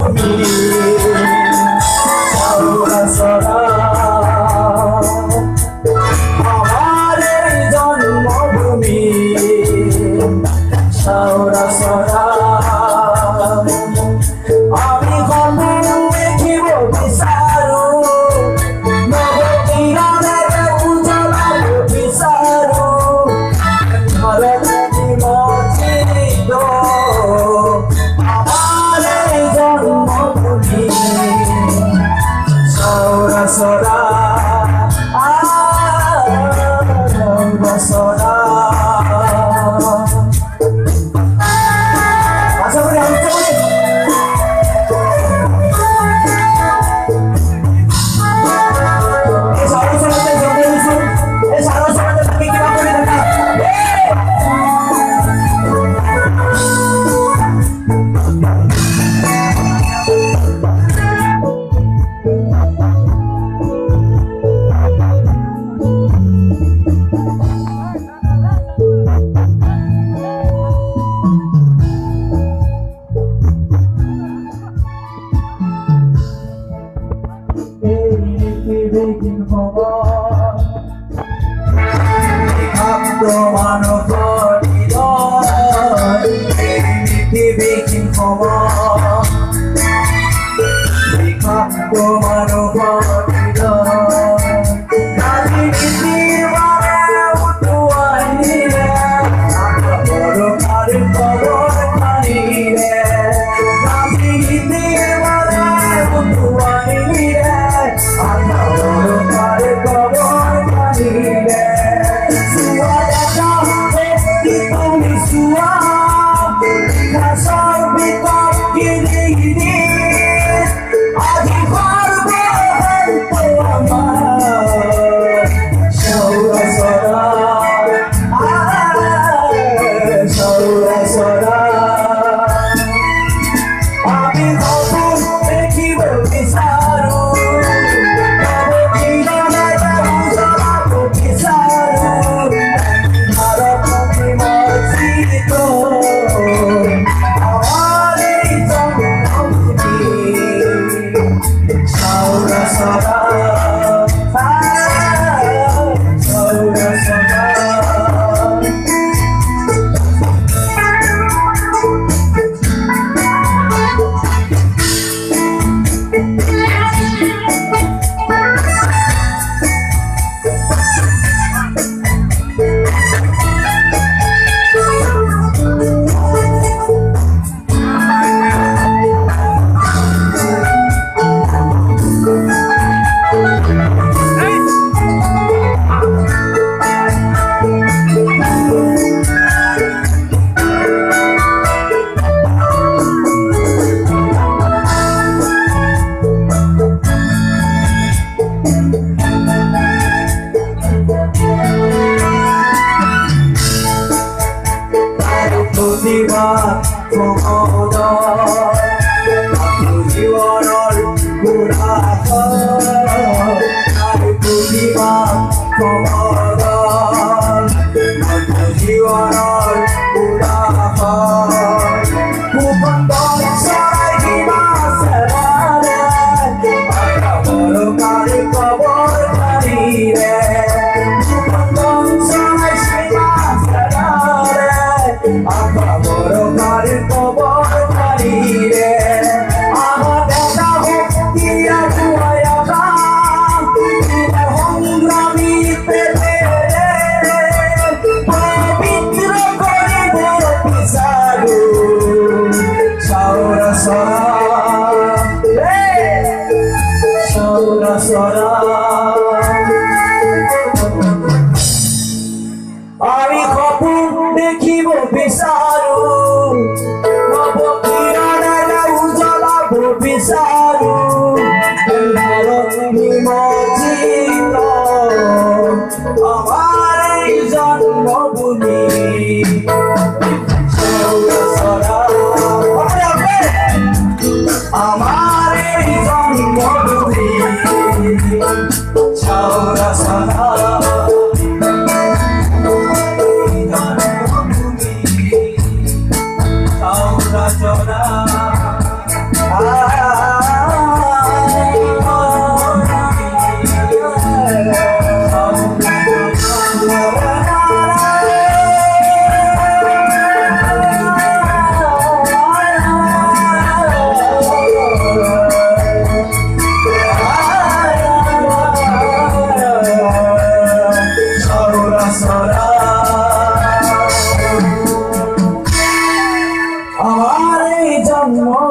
জন্মভূমি সাউরা সরা আমার এই জন্মভূমি সাউরা সরা আমি কবে দেখিব বিচারু নবকিরণের উজ্জ্বল বিচারু মচিত আমার এই জন্মভূমি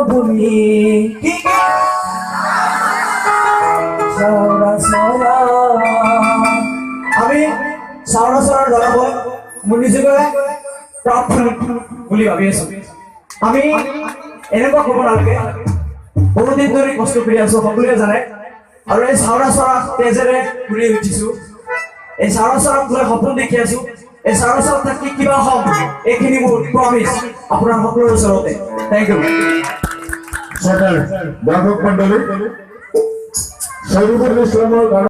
জন্মভূমি কি চাওৰা চৰা আমি চাওৰা চৰাৰ দলবোৰ মোৰ নিজকে প্ৰাপ্ত বুলি ভাবি আছো আমি এনেকুৱা ক'ব নালাগে বহুদিন ধৰি কষ্ট কৰি আছো সকলোৱে জানে আৰু এই চাওৰা চৰা তেজেৰে ঘূৰি উঠিছো এই চাওৰা চৰাক লৈ সপোন দেখি আছো এই চাওৰা চৰাত থাকি কিবা হ'ম এইখিনি মোৰ প্ৰমিছ আপোনাৰ সকলোৰে ওচৰতে থেংক ইউ সকল দৰ্শক মন্ডলী শহীদুল ইসলামেৰ